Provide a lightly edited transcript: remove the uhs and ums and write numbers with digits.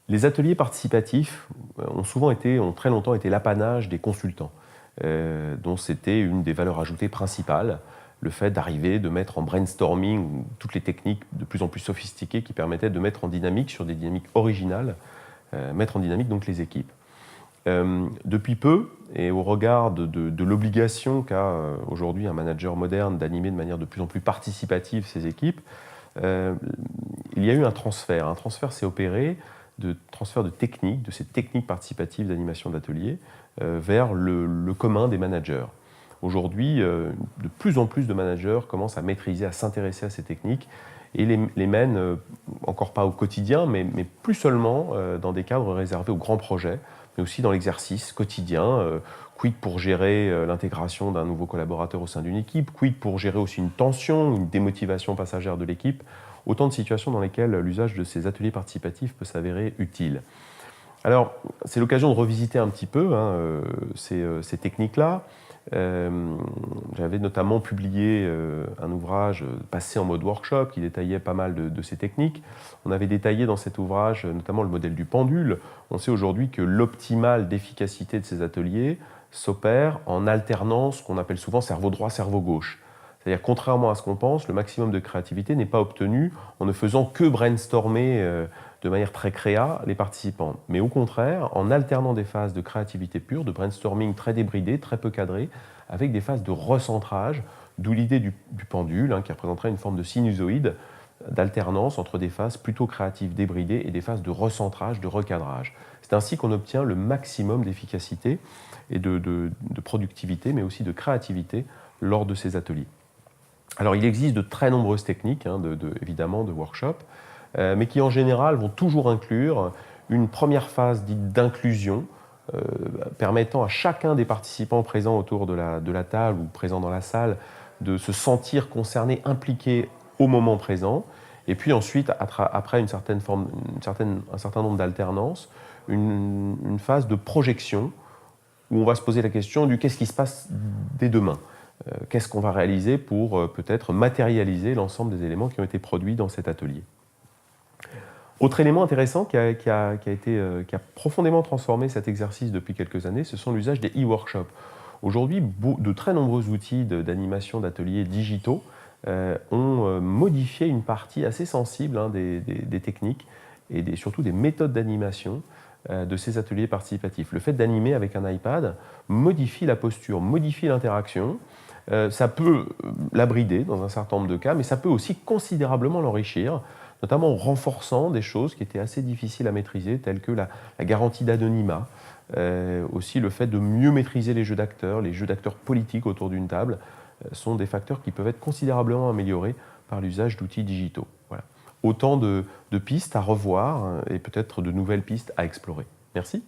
Les ateliers participatifs ont très longtemps été l'apanage des consultants, dont c'était une des valeurs ajoutées principales, le fait d'arriver, de mettre en brainstorming toutes les techniques de plus en plus sophistiquées qui permettaient de mettre en dynamique, sur des dynamiques originales, mettre en dynamique donc les équipes. Depuis peu, et au regard de l'obligation qu'a aujourd'hui un manager moderne d'animer de manière de plus en plus participative ses équipes, il y a eu un transfert. Un transfert s'est opéré, transfert de techniques, de ces techniques participatives d'animation d'atelier, vers le commun des managers. Aujourd'hui, de plus en plus de managers commencent à maîtriser, à s'intéresser à ces techniques et les mènent, encore pas au quotidien, mais plus seulement dans des cadres réservés aux grands projets, mais aussi dans l'exercice quotidien. Quid pour gérer l'intégration d'un nouveau collaborateur au sein d'une équipe, quid pour gérer aussi une tension, une démotivation passagère de l'équipe. Autant de situations dans lesquelles l'usage de ces ateliers participatifs peut s'avérer utile. Alors, c'est l'occasion de revisiter un petit peu ces techniques-là. J'avais notamment publié un ouvrage passé en mode workshop qui détaillait pas mal de ces techniques. On avait détaillé dans cet ouvrage notamment le modèle du pendule. On sait aujourd'hui que l'optimal d'efficacité de ces ateliers s'opère en alternance qu'on appelle souvent cerveau droit, cerveau gauche. C'est-à-dire, contrairement à ce qu'on pense, le maximum de créativité n'est pas obtenu en ne faisant que brainstormer de manière très créa les participants. Mais au contraire, en alternant des phases de créativité pure, de brainstorming très débridé, très peu cadré, avec des phases de recentrage, d'où l'idée du pendule, qui représenterait une forme de sinusoïde d'alternance entre des phases plutôt créatives débridées et des phases de recentrage, de recadrage. C'est ainsi qu'on obtient le maximum d'efficacité et de productivité, mais aussi de créativité lors de ces ateliers. Alors, il existe de très nombreuses techniques, évidemment, de workshop, mais qui en général vont toujours inclure une première phase dite d'inclusion, permettant à chacun des participants présents autour de la table ou présents dans la salle de se sentir concerné, impliqué au moment présent. Et puis ensuite, après un certain nombre d'alternances, une phase de projection où on va se poser la question du qu'est-ce qui se passe dès demain. Qu'est-ce qu'on va réaliser pour peut-être matérialiser l'ensemble des éléments qui ont été produits dans cet atelier. Autre élément intéressant qui a profondément transformé cet exercice depuis quelques années, ce sont l'usage des e-workshops. Aujourd'hui, de très nombreux outils d'animation d'ateliers digitaux ont modifié une partie assez sensible des techniques et surtout des méthodes d'animation de ces ateliers participatifs. Le fait d'animer avec un iPad modifie la posture, modifie l'interaction. Ça peut la brider dans un certain nombre de cas, mais ça peut aussi considérablement l'enrichir, notamment en renforçant des choses qui étaient assez difficiles à maîtriser, telles que la garantie d'anonymat, aussi le fait de mieux maîtriser les jeux d'acteurs politiques autour d'une table, sont des facteurs qui peuvent être considérablement améliorés par l'usage d'outils digitaux. Voilà. Autant de pistes à revoir et peut-être de nouvelles pistes à explorer. Merci.